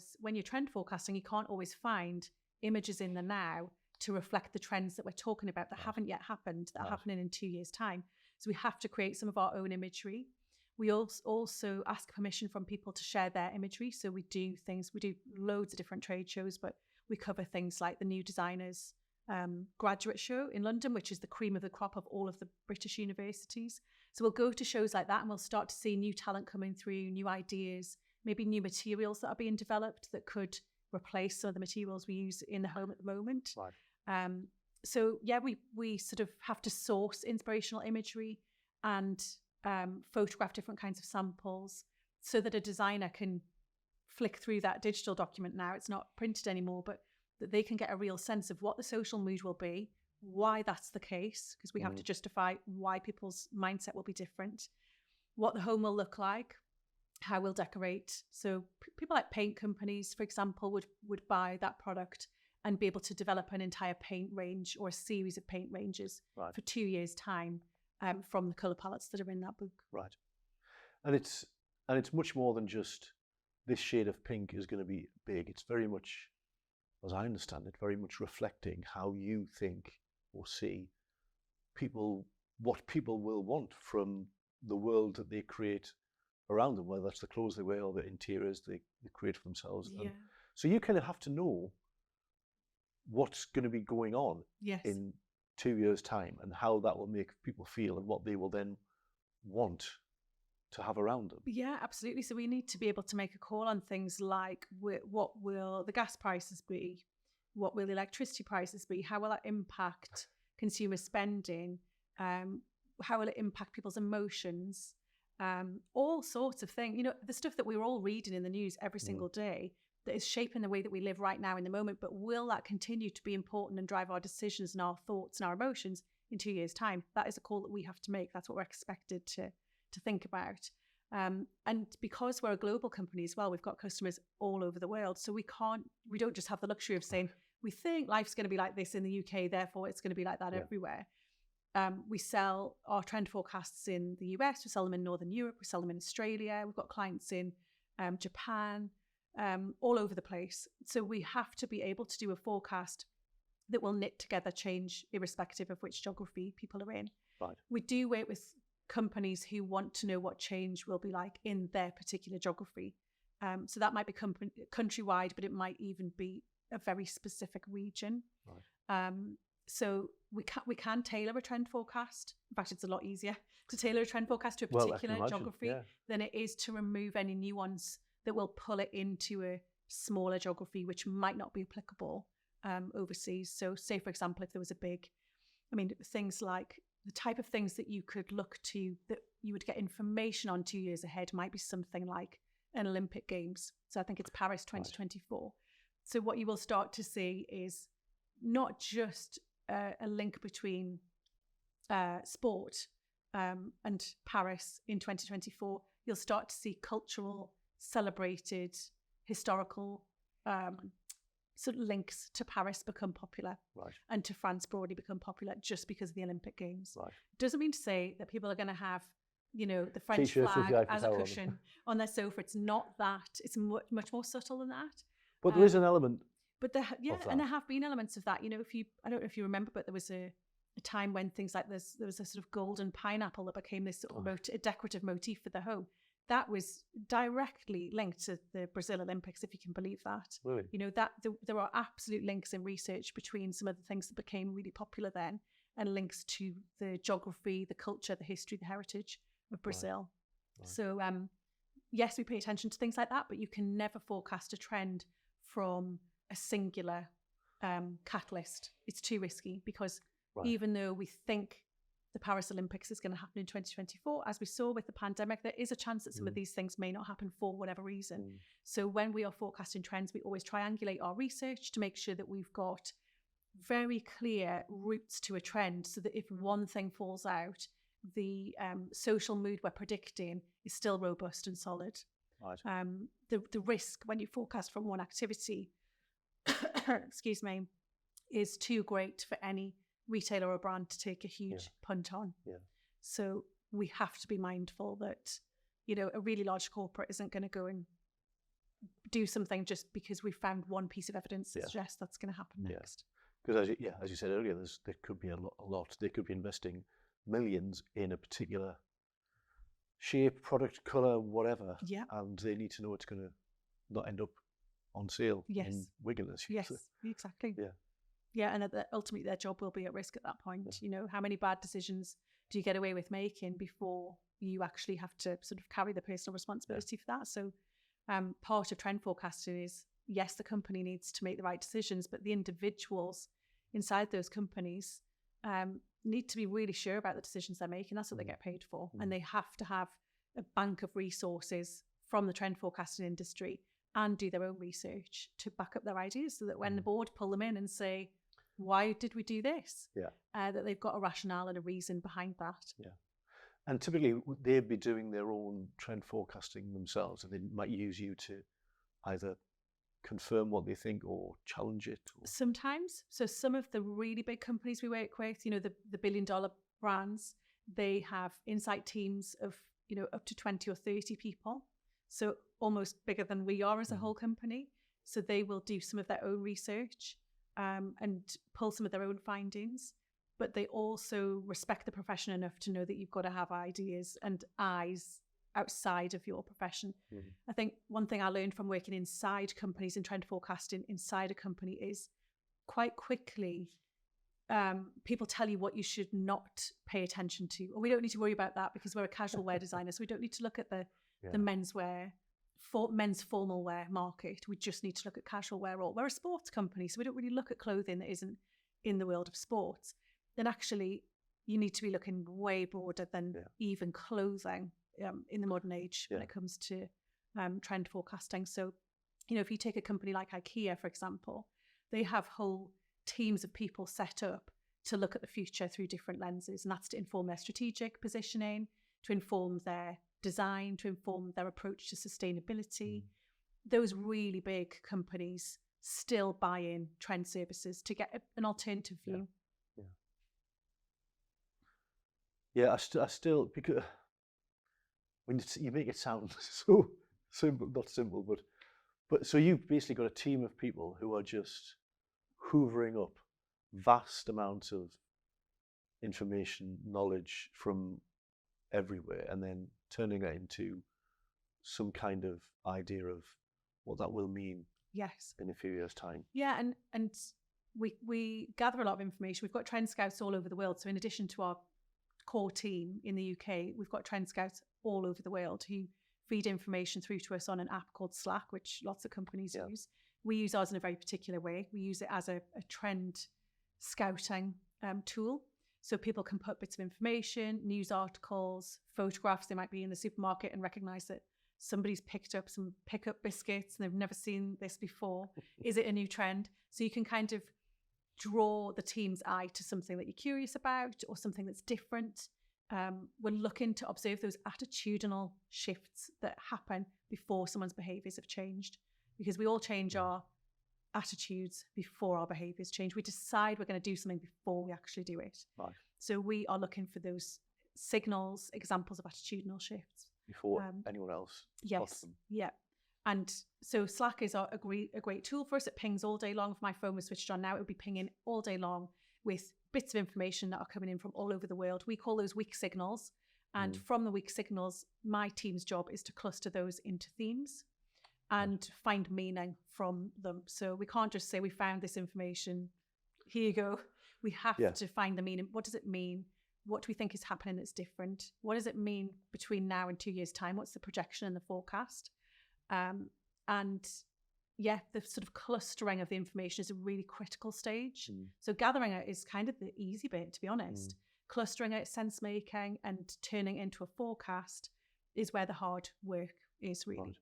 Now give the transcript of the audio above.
because when you're trend forecasting, you can't always find images in the now to reflect the trends that we're talking about that haven't yet happened, that are happening in 2 years' time. So we have to create some of our own imagery. We also ask permission from people to share their imagery. So we do loads of different trade shows, but we cover things like the New Designers graduate show in London, which is the cream of the crop of all of the British universities. So we'll go to shows like that and we'll start to see new talent coming through, new ideas, maybe new materials that are being developed that could replace some of the materials we use in the home at the moment. Right. So yeah, we sort of have to source inspirational imagery and photograph different kinds of samples so that a designer can flick through that digital document now. It's not printed anymore, but that they can get a real sense of what the social mood will be, why that's the case, because we have to justify why people's mindset will be different, what the home will look like, how we'll decorate. So people like paint companies, for example, would buy that product and be able to develop an entire paint range or a series of paint ranges for 2 years' time from the colour palettes that are in that book. Right. And it's much more than just this shade of pink is going to be big. It's very much, as I understand it, very much reflecting how you think or see people, what people will want from the world that they create around them, whether that's the clothes they wear or the interiors they create for themselves. Yeah. And so you kind of have to know what's going to be going on in 2 years' time and how that will make people feel and what they will then want to have around them. Yeah, absolutely. So we need to be able to make a call on things like what will the gas prices be? What will the electricity prices be? How will that impact consumer spending? How will it impact people's emotions? All sorts of things. You know, the stuff that we're all reading in the news every single day that is shaping the way that we live right now in the moment, but will that continue to be important and drive our decisions and our thoughts and our emotions in 2 years' time? That is a call that we have to make. That's what we're expected to think about. And because we're a global company as well, we've got customers all over the world. So we don't just have the luxury of saying, we think life's going to be like this in the UK, therefore it's going to be like that everywhere. We sell our trend forecasts in the US, we sell them in Northern Europe, we sell them in Australia. We've got clients in Japan, all over the place. So we have to be able to do a forecast that will knit together change irrespective of which geography people are in. Right. We do work with companies who want to know what change will be like in their particular geography. So that might be countrywide, but it might even be a very specific region. Right. So we can tailor a trend forecast. In fact, it's a lot easier to tailor a trend forecast to a particular geography than it is to remove any nuance that will pull it into a smaller geography, which might not be applicable overseas. So say, for example, if there was things like the type of things that you could look to that you would get information on 2 years ahead might be something like an Olympic Games. So I think it's Paris 2024. Right. So what you will start to see is not just a link between sport and Paris in 2024. You'll start to see cultural, celebrated, historical sort of links to Paris become popular, and to France broadly become popular just because of the Olympic Games. Right. Doesn't mean to say that people are going to have, the French flag as a cushion on their sofa. It's not that. It's much more subtle than that. But there is an element. But there have been elements of that. I don't know if you remember, but there was a time when things like this, there was a sort of golden pineapple that became this sort of a decorative motif for the home. That was directly linked to the Brazil Olympics, if you can believe that. Really? There are absolute links in research between some of the things that became really popular then and links to the geography, the culture, the history, the heritage of Brazil. Right. So yes, we pay attention to things like that, but you can never forecast a trend from a singular catalyst. It's too risky because even though we think the Paris Olympics is going to happen in 2024, as we saw with the pandemic, there is a chance that some of these things may not happen for whatever reason. So when we are forecasting trends, we always triangulate our research to make sure that we've got very clear routes to a trend so that if one thing falls out, the social mood we're predicting is still robust and solid. Right. The risk when you forecast from one activity, excuse me, is too great for any retailer or brand to take a huge punt on. Yeah. So we have to be mindful that, a really large corporate isn't going to go and do something just because we found one piece of evidence that Yeah. suggests that's going to happen Yeah. next. Because as you said earlier, there could be a lot. They could be investing millions in a particular shape, product, color, whatever, Yeah. and they need to know it's going to not end up on sale Yes. in Wigan. Yes, exactly. Yeah. Yeah, and ultimately their job will be at risk at that point. Yeah. You know, how many bad decisions do you get away with making before you actually have to sort of carry the personal responsibility for that? So part of trend forecasting is, yes, the company needs to make the right decisions, but the individuals inside those companies need to be really sure about the decisions they're making. That's what they get paid for. And they have to have a bank of resources from the trend forecasting industry and do their own research to back up their ideas, so that when the board pull them in and say, why did we do this? That they've got a rationale and a reason behind that. Yeah. And typically they'd be doing their own trend forecasting themselves, and they might use you to either confirm what they think or challenge it. Sometimes. So some of the really big companies we work with, you know, the billion-dollar brands, they have insight teams of, you know, up to 20 or 30 people. So almost bigger than we are as a whole company. So they will do some of their own research and pull some of their own findings. But they also respect the profession enough to know that you've got to have ideas and eyes outside of your profession. I think one thing I learned from working inside companies and trend forecasting inside a company is quite quickly people tell you what you should not pay attention to. Or we don't need to worry about that because we're a casual wear designer, so we don't need to look at the menswear, men's formal wear market. We just need to look at casual wear. Or we're a sports company, so we don't really look at clothing that isn't in the world of sports. Then actually you need to be looking way broader than even clothing in the modern age when it comes to trend forecasting. So, you know, if you take a company like IKEA, for example, they have whole teams of people set up to look at the future through different lenses, and that's to inform their strategic positioning, to inform their design, to inform their approach to sustainability. Those really big companies still buy in trend services to get an alternative view. I still, because when you make it sound so simple, not simple, but so you've basically got a team of people who are just hoovering up vast amounts of information, knowledge from everywhere, and then turning it into some kind of idea of what that will mean in a few years' time. Yeah, and we gather a lot of information. We've got trend scouts all over the world. So in addition to our core team in the UK, we've got trend scouts all over the world who feed information through to us on an app called Slack, which lots of companies use. We use ours in a very particular way. We use it as a trend scouting tool. So people can put bits of information, news articles, photographs. They might be in the supermarket and recognize that somebody's picked up some pickup biscuits and they've never seen this before. Is it a new trend? So you can kind of draw the team's eye to something that you're curious about or something that's different. We're looking to observe those attitudinal shifts that happen before someone's behaviors have changed, because we all change our attitudes before our behaviors change. We decide we're going to do something before we actually do it. Right. So we are looking for those signals, examples of attitudinal shifts before anyone else spots them. Yeah. And so Slack is a great tool for us. It pings all day long. If my phone was switched on now, it would be pinging all day long with bits of information that are coming in from all over the world. We call those weak signals. And from the weak signals, my team's job is to cluster those into themes and find meaning from them. So we can't just say we found this information, here you go. We have to find the meaning. What does it mean? What do we think is happening that's different? What does it mean between now and 2 years' time? What's the projection and the forecast? The sort of clustering of the information is a really critical stage. So gathering it is kind of the easy bit, to be honest. Clustering it, sense making, and turning it into a forecast is where the hard work is really.